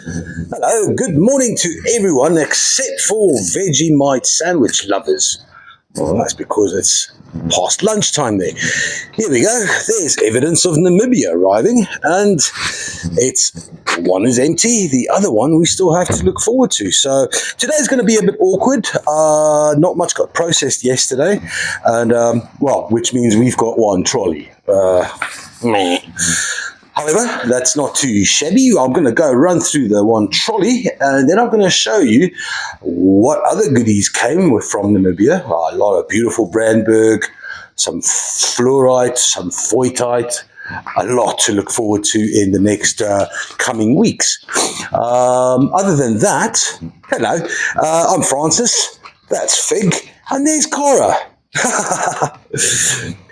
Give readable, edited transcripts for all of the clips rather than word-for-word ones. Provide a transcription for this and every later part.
Hello, good morning to everyone except for Vegemite sandwich lovers. Well, that's because it's past lunchtime there. Here we go. There's evidence of Namibia arriving, and it's one is empty, the other one we still have to look forward to. So today's going to be a bit awkward. Not much got processed yesterday, and which means we've got one trolley. Meh. However, that's not too shabby. I'm going to go run through the one trolley, and then I'm going to show you what other goodies came from Namibia. A lot of beautiful Brandberg, some fluorite, some foytite, a lot to look forward to in the next coming weeks. Other than that, hello, I'm Francis, that's Fig, and there's Cara.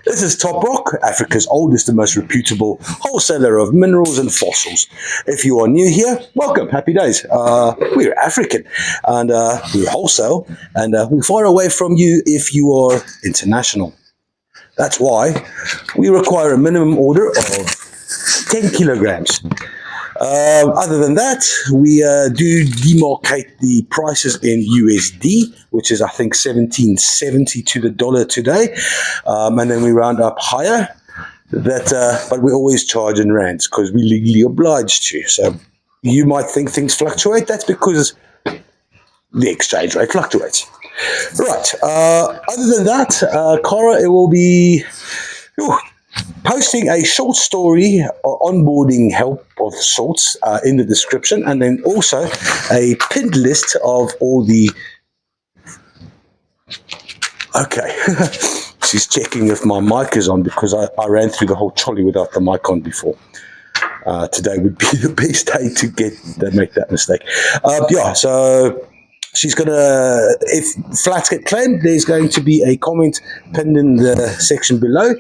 This is Top Rock, Africa's oldest and most reputable wholesaler of minerals and fossils. If you are new here, welcome, happy days. We're African and we wholesale, and we're far away from you if you are international. That's why we require a minimum order of 10 kilograms. Other than that, we do demarcate the prices in USD, which is I think 17.70 to the dollar today, and then we round up higher. But we always charge in rands because we're legally obliged to. So you might think things fluctuate. That's because the exchange rate fluctuates. Right. Other than that, Cara, it will be posting a short story onboarding help of sorts in the description, and then also a pinned list of all the... Okay, she's checking if my mic is on because I ran through the whole trolley without the mic on before. Today would be the best day to make that mistake. So she's going to, if flats get claimed, there's going to be a comment pinned in the section below.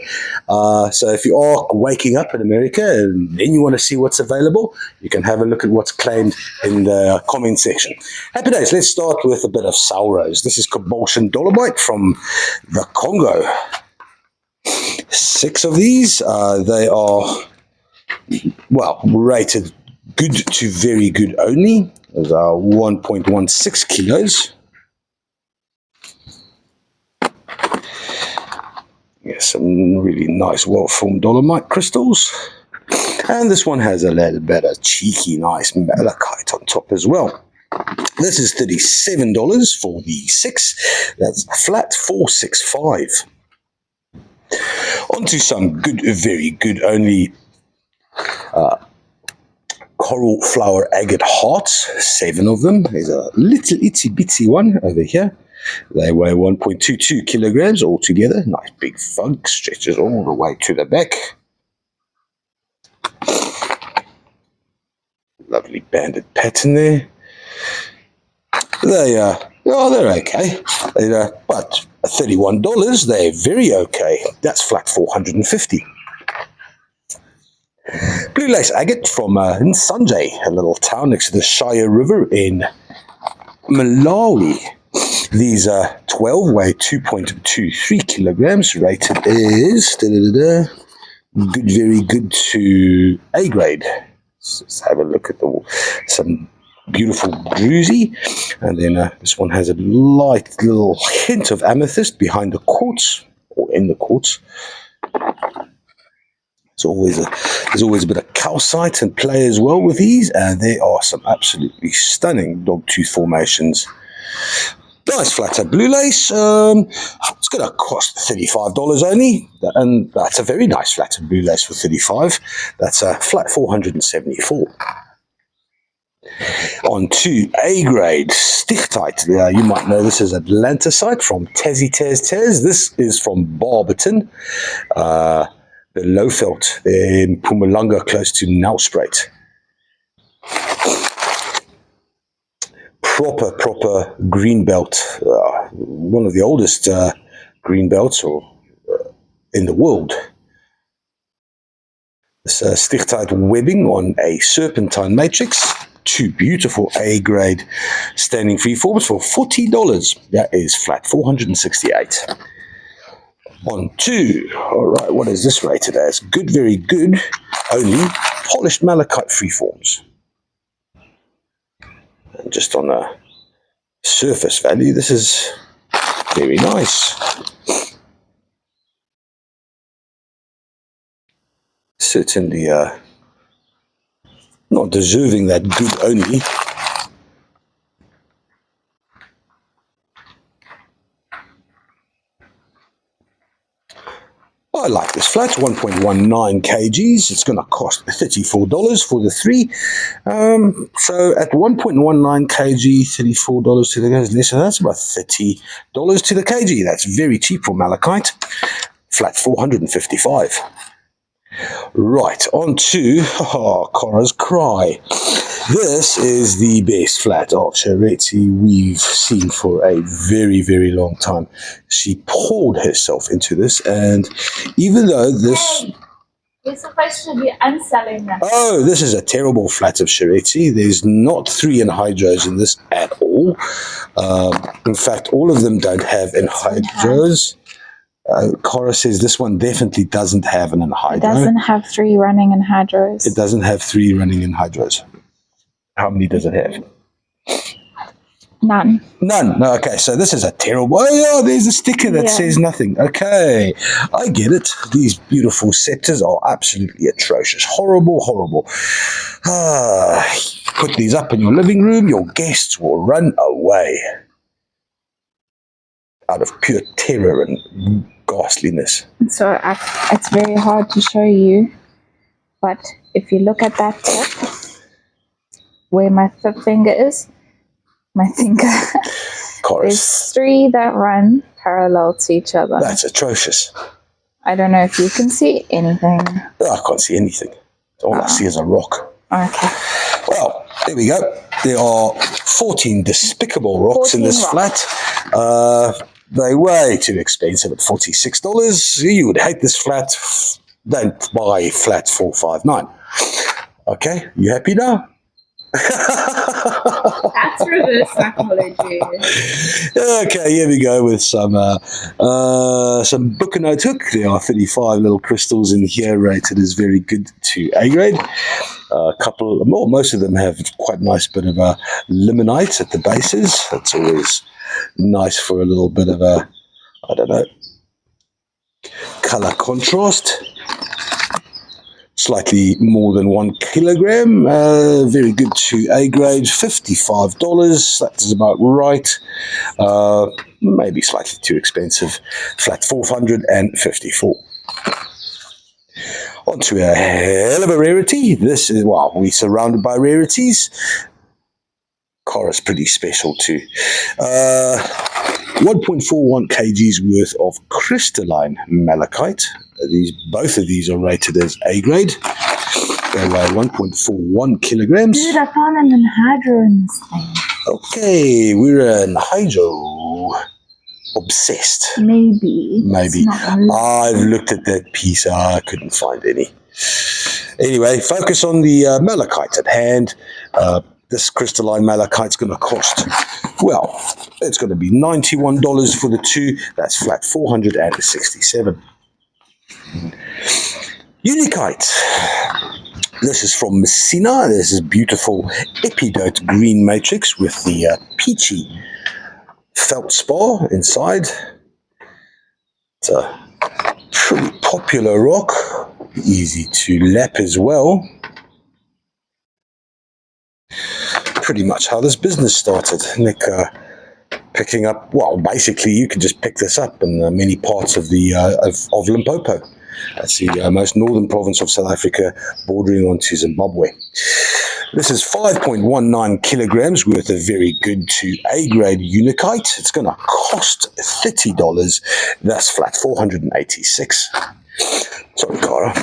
So if you are waking up in America and then you want to see what's available, you can have a look at what's claimed in the comment section. Happy days. Let's start with a bit of Salrose. This is Cobalt Dolomite from the Congo. 6 of these. They are, rated good to very good only. Those are 1.16 kilos. Yes, some really nice, well-formed dolomite crystals. And this one has a little bit of cheeky, nice malachite on top as well. This is $37 for the 6. That's flat 465. On to some good, very good only coral flower agate hearts, 7 of them. There's a little itsy bitsy one over here. They weigh 1.22 kilograms altogether. Nice big fug, stretches all the way to the back. Lovely banded pattern there. They're okay. But $31, they're very okay. That's flat 450. Blue lace agate from Nsanje, a little town next to the Shire River in Malawi. These 12 weigh 2.23 kilograms. Rated is good, very good to A grade. Let's have a look at some beautiful druzy. And then this one has a light little hint of amethyst behind the quartz, or in the quartz. There's always a bit of calcite and play as well with these, and there are some absolutely stunning dogtooth formations. Nice flatter blue lace. It's going to cost $35 only, and that's a very nice flatter blue lace for $35. That's a flat 474. On to A grade stichtite. You might know this as Atlantisite from Tassie Taz. This is from Barberton. The Lowveld in Mpumalanga, close to Nelspruit. Proper green belt, one of the oldest green belts in the world. This stichtite webbing on a serpentine matrix. 2 beautiful A-grade standing freeforms for $40. That is flat 468. On to, all right, what is this rated as? Good, very good, only polished malachite freeforms. And just on a surface value, this is very nice. Certainly not deserving that good only. I like this flat, 1.19 kgs. It's going to cost $34 for the 3. So at 1.19 kg, $34 to the kg, so that's about $30 to the kg. That's very cheap for malachite. Flat 455. Right, on to Cora's Cry. This is the best flat of Charity we've seen for a very, very long time. She poured herself into this, and even though this... Hey, you're supposed to be unselling that. Oh, this is a terrible flat of Charity. There's not 3 anhydros in this at all. In fact, all of them don't have anhydros. Cora says this one definitely doesn't have an anhydro. It doesn't have 3 running anhydros. It doesn't have 3 running anhydros. How many does it have? None. None. No, okay, so this is a terrible... Oh, yeah, there's a sticker that says nothing. Okay, I get it. These beautiful scepters are absolutely atrocious. Horrible, horrible. Put these up in your living room, your guests will run away. Out of pure terror and ghastliness. So it's very hard to show you, but if you look at that tip, where my finger is, there's 3 that run parallel to each other. That's atrocious. I don't know if you can see anything. I can't see anything. All I see is a rock. Okay. Well, there we go. There are 14 despicable rocks in this flat. They're way too expensive at $46. You would hate this flat. Don't buy flat 459. Okay, you happy now? That's reverse psychology. Okay, here we go with some Buchanite hook. There are 35 little crystals in here, rated as very good to A grade. A couple more, most of them have quite nice bit of a limonite at the bases. That's always nice for a little bit of a, I don't know, color contrast. Slightly more than 1 kilogram, very good to A grade, $55, that is about right, maybe slightly too expensive, flat 454. On to a hell of a rarity. This is, well, we're surrounded by rarities. Cora's pretty special too. 1.41 kgs worth of crystalline malachite. Both of these are rated as A grade. They weigh 1.41 kilograms. Dude, I found an anhydro in this thing. Okay, we're anhydro obsessed. Maybe. I've looked at that piece. I couldn't find any. Anyway, focus on the malachite at hand. This crystalline malachite's going to cost, well, it's going to be $91 for the 2. That's flat 467. Unikite. This is from Messina. This is beautiful epidote green matrix with the peachy feldspar inside. It's a pretty popular rock, easy to lap as well. Pretty much how this business started. Nick picking up, well, basically you can just pick this up in many parts of the of Limpopo. That's the most northern province of South Africa, bordering onto Zimbabwe. This is 5.19 kilograms worth of very good to A grade unikite. It's going to cost $30. That's flat 486. Sorry, Cara.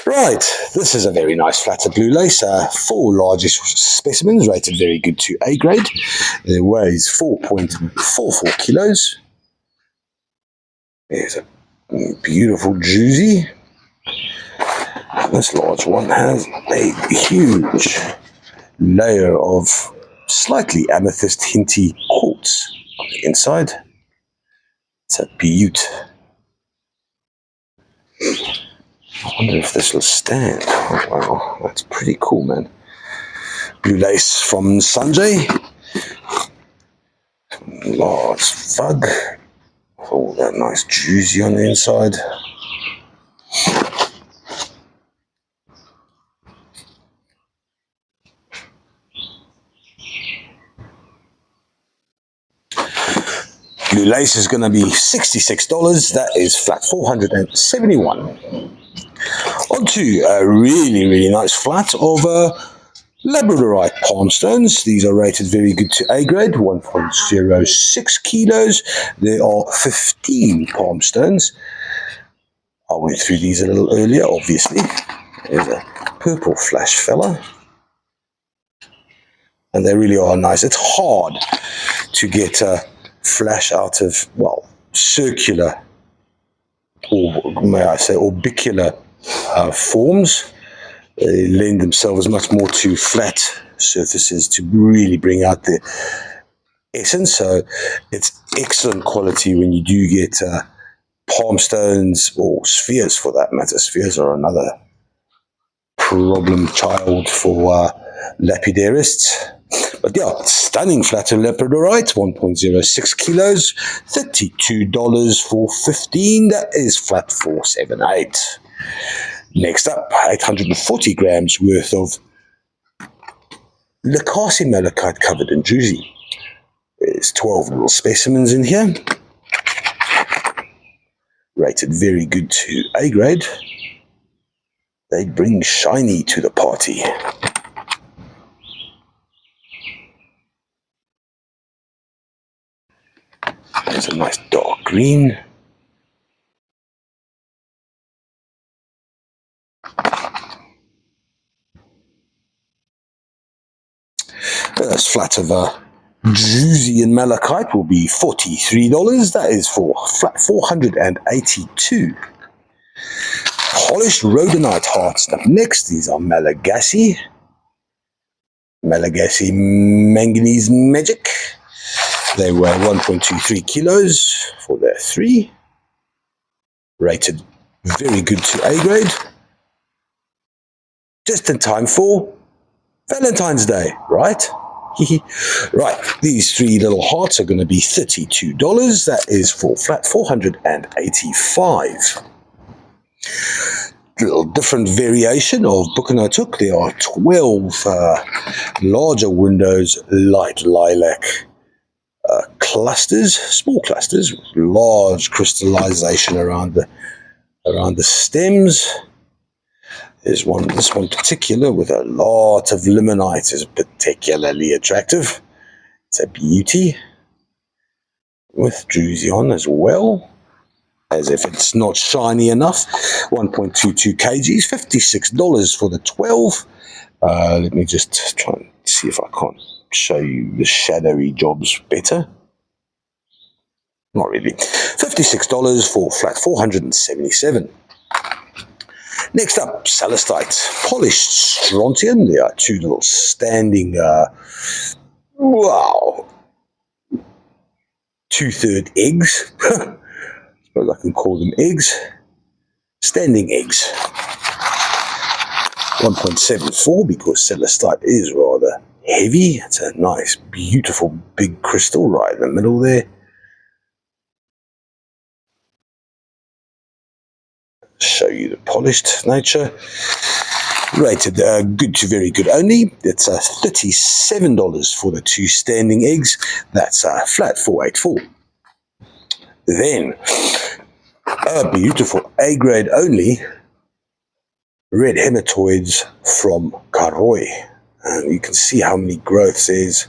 Right, this is a very nice flatter blue lace. 4 largest specimens rated very good to A grade. It weighs 4.44 kilos. There's a beautiful juicy. This large one has a huge layer of slightly amethyst hinty quartz on the inside. It's a beaut. I wonder if this will stand. Oh, wow, that's pretty cool, man. Blue lace from Sanjay. Large fug. All that nice juicy on the inside. Blue lace is going to be $66. That is flat 471. Onto a really nice flat of Labradorite palm stones. These are rated very good to A grade, 1.06 kilos. There are 15 palm stones. I went through these a little earlier, obviously. There's a purple flash fella. And they really are nice. It's hard to get flash out of, well, circular, or may I say orbicular forms. They lend themselves much more to flat surfaces to really bring out the essence. So it's excellent quality when you do get palm stones, or spheres for that matter. Spheres are another problem child for lapidarists. But yeah, stunning flat of labradorite, 1.06 kilos, $32 for 15. That is flat 478. Next up, 840 grams worth of Lacasi malachite covered in druzy. There's 12 little specimens in here. Rated very good to A grade. They bring shiny to the party. There's a nice dark green. This flat of druzy and malachite will be $43. That is for flat 482. Polished rhodonite hearts up next. These are Malagasy. Malagasy manganese magic. They weigh 1.23 kilos for their 3. Rated very good to A grade. Just in time for Valentine's Day, right? Right, these 3 little hearts are going to be $32. That is for flat 485. Little different variation of Bukanotuk. There are 12 larger windows, light lilac clusters, small clusters, large crystallization around the stems. There's this one particular with a lot of limonite is particularly attractive. It's a beauty with druzy on as well, as if it's not shiny enough. 1.22 kgs, $56 for the 12. Let me just try and see if I can't show you the shadowy jobs better. Not really. $56 for flat 477. Next up, celestite, polished strontium. There are 2 little standing, wow, 2/3 eggs. Suppose I can call them eggs. Standing eggs. 1.74 because celestite is rather heavy. It's a nice, beautiful, big crystal right in the middle there. Show you the polished nature. Rated good to very good only. It's $37 for the 2 standing eggs. That's flat 484. Then, a beautiful A grade only red hematoids from Karoi. And you can see how many growths there's.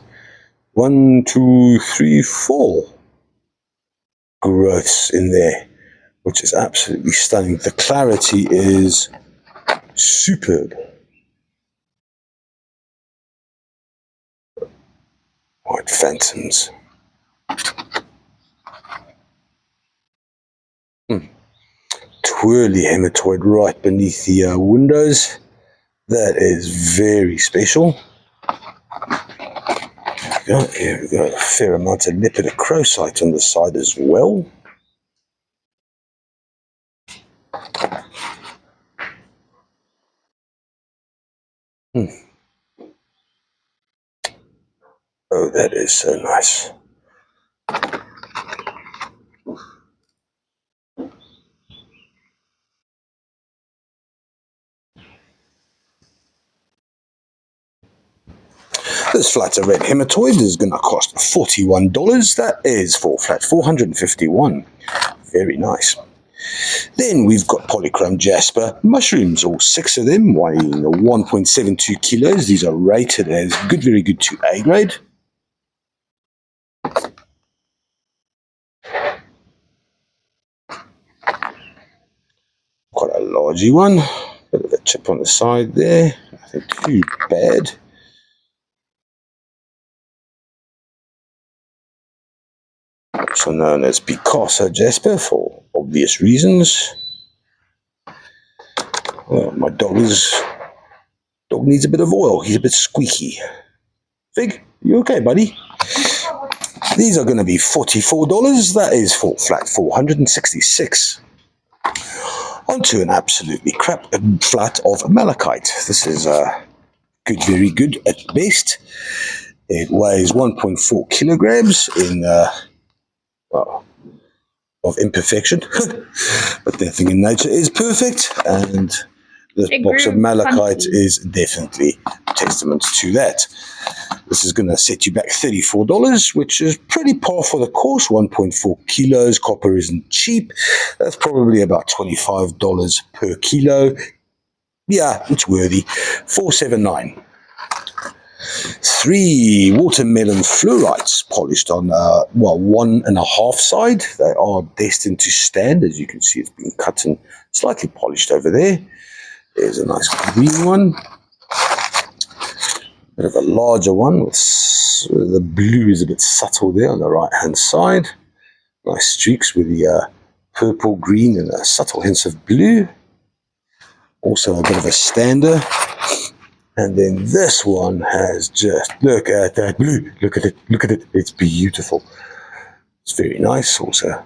1, 2, 3, 4 growths in there, which is absolutely stunning. The clarity is superb. White phantoms. Twirly hematoid right beneath the windows. That is very special. Here we got a fair amount of lepidocrocite on the side as well. Oh, that is so nice. This flat of red hematite is going to cost $41. That is for flat 451. Very nice. Then we've got polychrome jasper mushrooms, all 6 of them, weighing 1.72 kilos. These are rated as good, very good to A grade. Quite a largy one. Bit of a chip on the side there. Nothing too bad. Also known as Picasso jasper for obvious reasons. Well, my dog needs a bit of oil. He's a bit squeaky. Fig, you okay, buddy? These are going to be $44. That is for flat 466. Onto an absolutely crap flat of malachite. This is good, very good at best. It weighs 1.4 kilograms in, well, of imperfection. But nothing in nature is perfect, and this box of malachite is definitely testament to that. This is going to set you back $34, which is pretty par for the course. 1.4 kilos. Copper isn't cheap. That's probably about $25 per kilo. Yeah, it's worthy. $479. 3 watermelon fluorites polished on, 1.5 side. They are destined to stand. As you can see, it's been cut and slightly polished over there. There's a nice green one. Bit of a larger one. With the blue is a bit subtle there on the right-hand side. Nice streaks with the purple, green, and a subtle hints of blue. Also a bit of a stander. And then this one has just, look at that blue, look at it, it's beautiful. It's very nice, also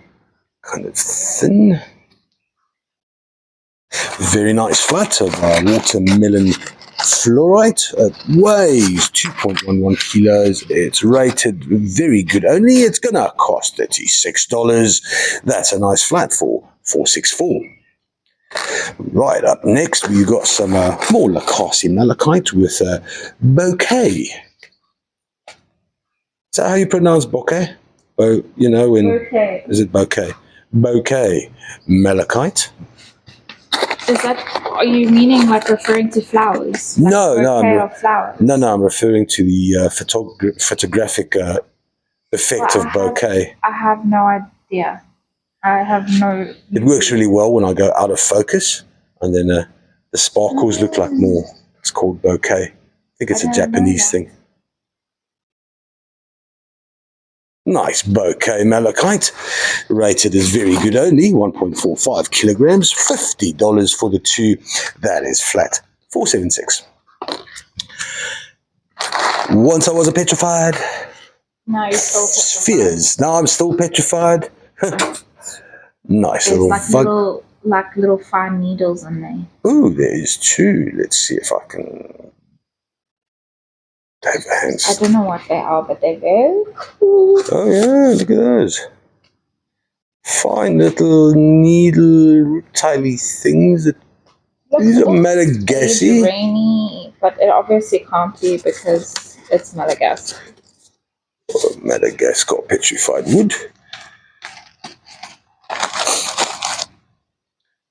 kind of thin. Very nice flat of watermelon fluorite. It weighs 2.11 kilos. It's rated very good only. It's going to cost $36. That's a nice flat for $464. Right up next, we've got some more Lacoste malachite with bouquet. Is that how you pronounce bouquet? Bouquet. Is it bouquet? Bouquet malachite. Is that, are you meaning like referring to flowers? Like No, flowers? No, I'm referring to the photographic effect of bouquet. I have no idea. I have no... It works really well when I go out of focus, and then the sparkles look like more. It's called bouquet. I think it's a Japanese thing. Nice bouquet malachite. Rated as very good only, 1.45 kilograms, $50 for the 2. That is flat, $476. Once I was a petrified. No, you're still petrified. Spheres. Now I'm still petrified. Nice. There's little little fine needles in there. Ooh, there is 2. Let's see if I can... I don't know what they are, but they're very cool. Oh yeah, look at those. Fine little needle tiny things. These are Malagasy. Rainy, but it obviously can't be because it's Malagasy. Oh, Madagascar petrified wood.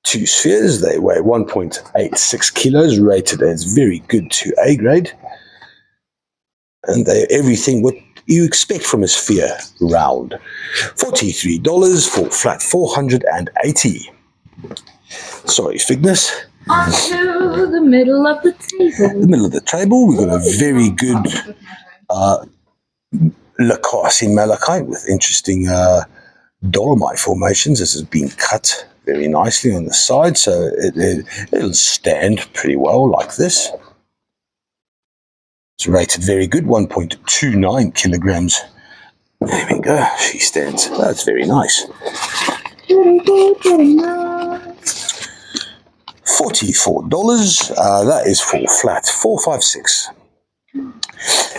2 spheres. They weigh 1.86 kilos, rated as very good to A grade. And they're everything what you expect from a sphere, round. $43 for flat 480. Sorry, Figness. Onto the middle of the table. The middle of the table, we've got a very good Lacoste malachite with interesting dolomite formations. This has been cut very nicely on the side, so it'll stand pretty well like this. It's rated very good, 1.29 kilograms. There we go, she stands. That's very nice. $44. That is for flat 456.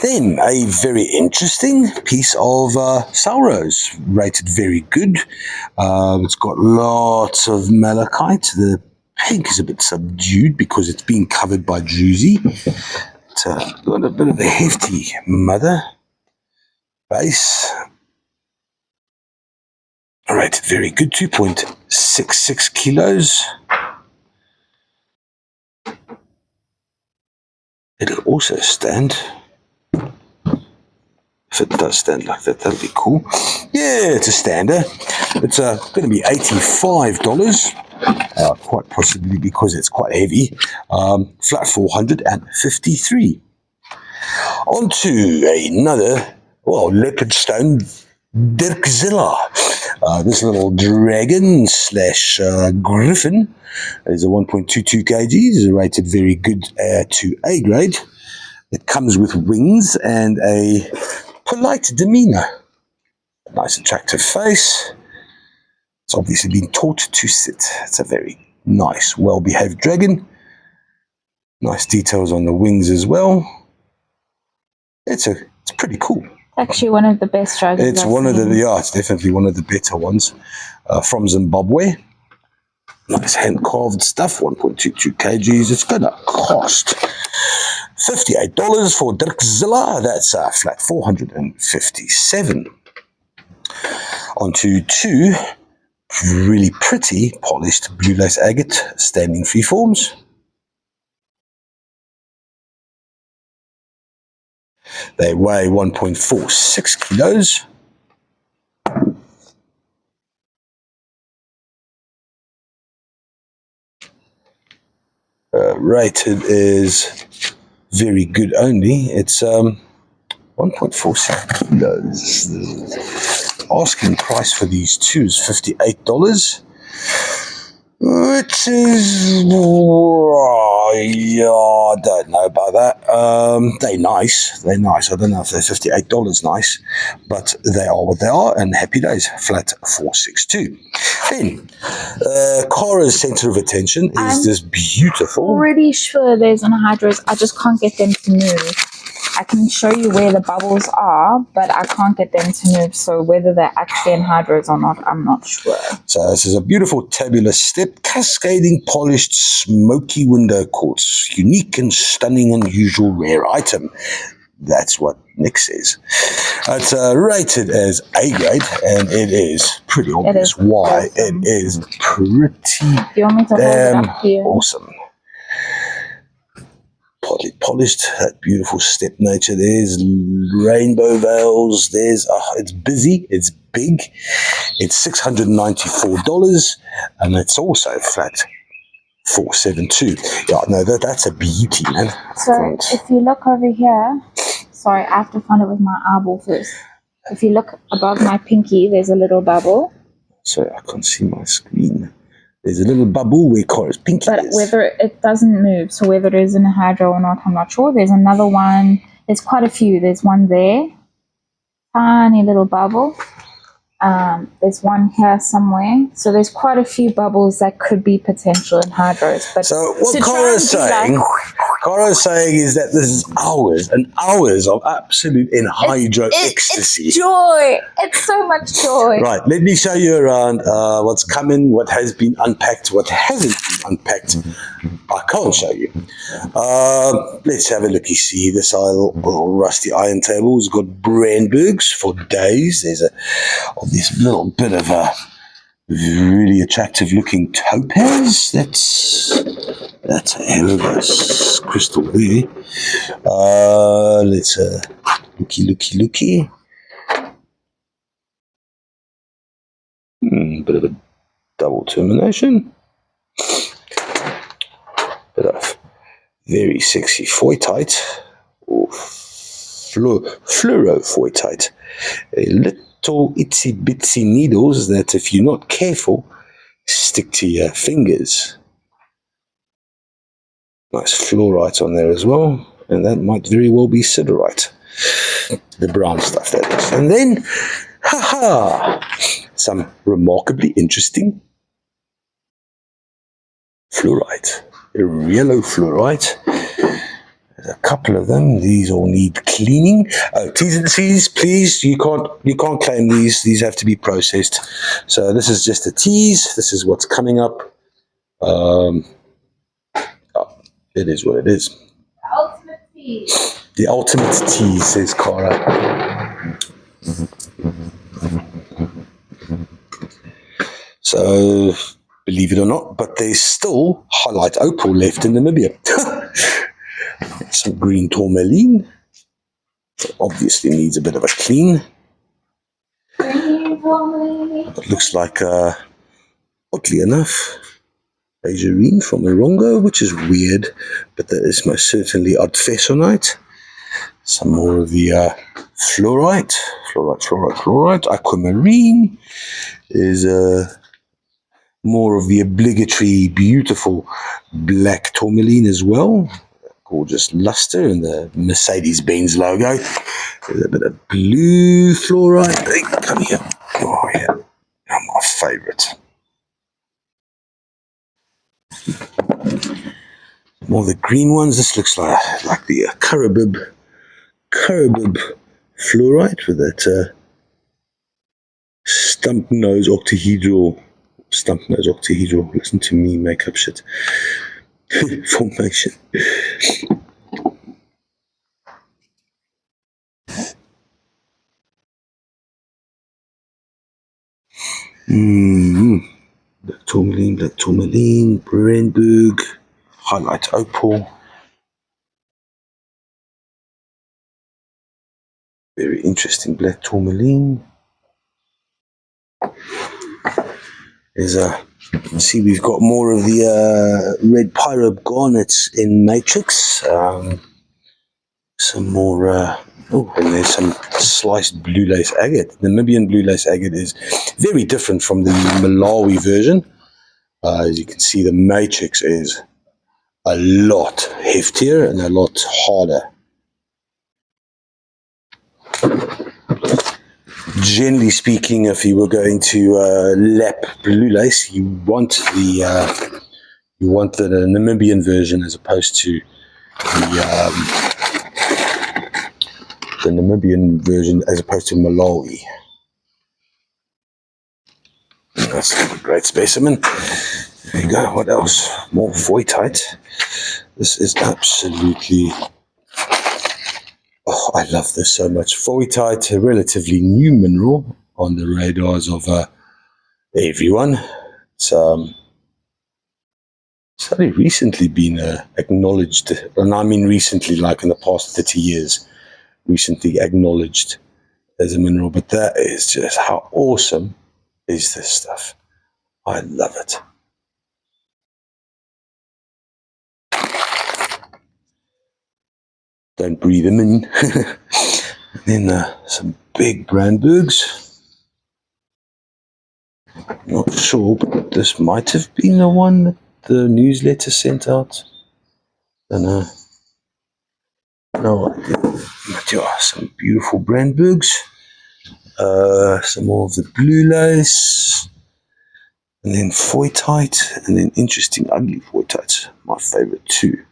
Then a very interesting piece of Salrose, rated very good. It's got lots of malachite. The pink is a bit subdued because it's been covered by druzy. It's got a bit of a hefty mother base. Rated very good, 2.66 kilos. It'll also stand. If it does stand like that, that'll be cool. Yeah, it's a stander. It's going to be $85, quite possibly because it's quite heavy. Flat 453. On to another, leopard stone, Dirkzilla. This little dragon slash griffin is a 1.22 kgs, rated very good to A grade. It comes with wings and a polite demeanor. Nice attractive face. It's obviously been taught to sit. It's a very nice, well-behaved dragon. Nice details on the wings as well. It's pretty cool. Actually, one of the best dragons. It's it's definitely one of the better ones. From Zimbabwe. Nice hand-carved stuff, 1.22 kgs. It's going to cost $58 for Dirkzilla. That's flat 457. On to two really pretty polished blue lace agate standing freeforms. They weigh 1.46 kilos. Rated is very good only. It's 1.46 kilos. The asking price for these two is $58. Which is, I don't know about that. They're nice. I don't know if they're $58 nice, but they are what they are, and happy days. Flat 462. Then, Cara's center of attention is this beautiful. I'm pretty sure there's anhydrous. I just can't get them to move. I can show you where the bubbles are, but I can't get them to move. So whether they're actually anhydrous or not, I'm not sure. So this is a beautiful tabular step, cascading, polished, smoky window quartz. Unique and stunning, unusual, rare item. That's what Nick says. It's rated as A grade, and it is pretty obvious why. Awesome. It is pretty Do you want me to hold it up here? Awesome. Polished, that beautiful step nature. There's rainbow veils. There's it's busy, it's big. It's $694, and it's also flat 472. Yeah, no, that's a beauty, man. So if you look over here, sorry, I have to find it with my eyeball first. If you look above my pinky, there's a little bubble. Sorry, I can't see my screen. There's a little bubble where Cara's pinky but is. Whether it doesn't move, so whether it is in a hydro or not, I'm not sure. There's another one. There's quite a few. There's one there. Tiny little bubble. There's one here somewhere. So there's quite a few bubbles that could be potential in hydros. But so what Cara's saying is that this is hours and hours of absolute hydro ecstasy. It's joy. It's so much joy. Right, let me show you around what's coming, what has been unpacked, what hasn't been unpacked. I can't show you. Let's have a looky see. This little rusty iron table has got Brandbergs for days. There's this little bit of a really attractive looking topaz. That's a hell of a crystal there. Let's looky. Bit of a double termination. Bit of very sexy foytite or fluorofoytite. A little itsy bitsy needles that, if you're not careful, stick to your fingers. Nice fluorite on there as well, and that might very well be siderite. The brown stuff, that is. And then, some remarkably interesting fluorite. A yellow fluorite. There's a couple of them. These all need cleaning. Oh, T's and C's, please. You can't claim these. These have to be processed. So this is just the T's. This is what's coming up. Oh, it is what it is. Ultimate tea. The ultimate T, says Cara. So, believe it or not, but there's still highlight opal left in Namibia. Some green tourmaline. Obviously needs a bit of a clean. It looks like, oddly enough, azurine from Morongo, which is weird, but that is most certainly adfesonite. Some more of the fluorite. Aquamarine is more of the obligatory, beautiful black tourmaline as well. Gorgeous luster and the Mercedes-Benz logo. There's a bit of blue fluorite. Hey, come here. Oh, yeah. My favourite. More of the green ones. This looks like the Caribib fluorite with that stump nose octahedral. Listen to me make up shit. Formation. Black tourmaline, Brandberg, highlight opal. Very interesting black tourmaline. There's see, we've got more of the red pyrope garnets in matrix. Some more, and there's some sliced blue lace agate. The Namibian blue lace agate is very different from the Malawi version. As you can see, the matrix is a lot heftier and a lot harder. Generally speaking, if you were going to lap blue lace, you want the Namibian version as opposed to the Namibian version as opposed to Malawi. That's a great specimen. There you go. What else? More voitite. This is absolutely... Oh, I love this so much. Voitite, a relatively new mineral on the radars of everyone. It's only recently been acknowledged, and I mean recently, like in the past 30 years, recently acknowledged as a mineral. But that is just how awesome is this stuff. I love it. Don't breathe them in. And then some big Brandbergs. Not sure, but this might have been the one that the newsletter sent out. Don't know. No idea. But yeah, some beautiful Brandbergs. Some more of the blue lace. And then voitite. And then interesting ugly voitite. My favorite too.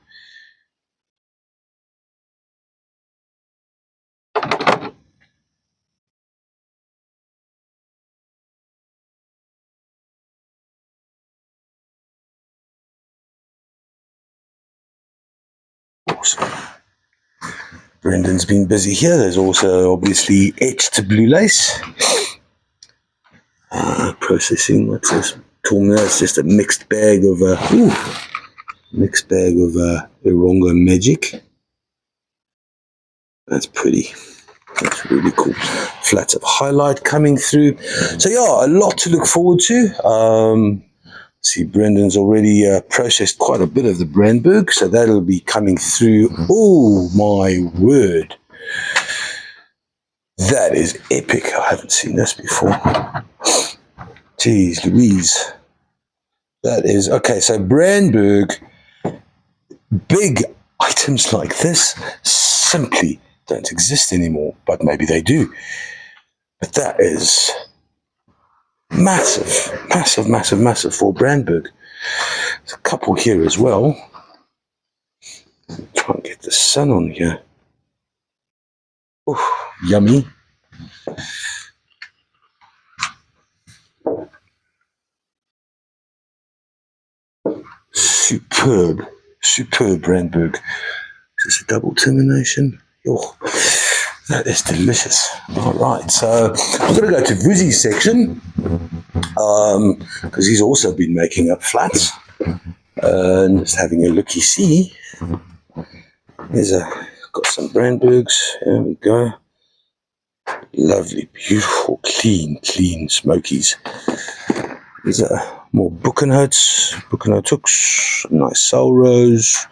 Awesome. Brendan's been busy here. There's also obviously etched blue lace. Processing. What's this? It's just a mixed bag of Irongo magic. That's pretty. That's really cool. Flats of highlight coming through. So yeah, a lot to look forward to. See, Brendan's already processed quite a bit of the Brandberg, so that'll be coming through. Oh my word. That is epic. I haven't seen this before. Jeez Louise. That is, okay, so Brandberg, big items like this simply don't exist anymore, but maybe they do. But that is massive, massive, massive, massive for Brandberg. There's a couple here as well. Try and get the sun on here. Ooh, yummy. Superb, superb Brandberg. Is this a double termination? Oh, that is delicious. All right, so I'm going to go to Vuzi's section because he's also been making up flats. And just having a looky-see. Got some Brandbergs. There we go. Lovely, beautiful, clean smokies. These are more Buchenholz hooks, nice soul rose.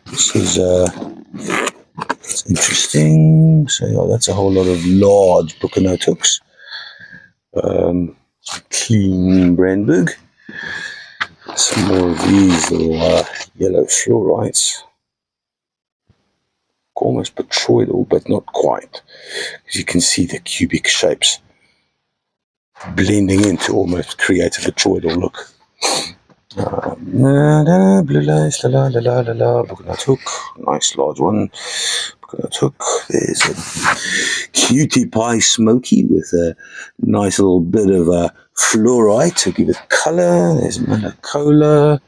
This is it's interesting. So yeah, that's a whole lot of large Buchenholz hooks. Clean Brandberg. Some more of these little yellow fluorites. Almost botryoidal, but not quite. As you can see the cubic shapes blending in to almost create a botryoidal look. Blue lights, Buchenholz hook, nice large one. Buchenholz hook. There's a cutie pie smoky with a nice little bit of fluorite to give it colour. There's Malacola.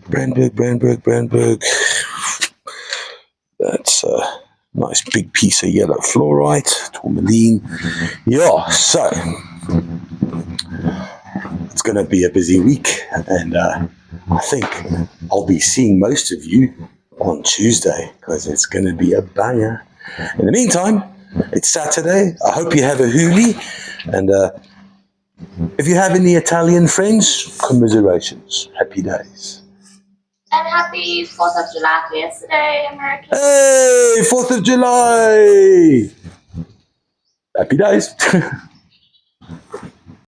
Brandberg. That's a nice big piece of yellow fluorite, tourmaline. Yeah, so it's going to be a busy week, and I think I'll be seeing most of you on Tuesday because it's going to be a banger. In the meantime, it's Saturday. I hope you have a hoolie, and if you have any Italian friends, commiserations. Happy days. And happy 4th of July for yesterday, American. Hey, 4th of July! Happy days.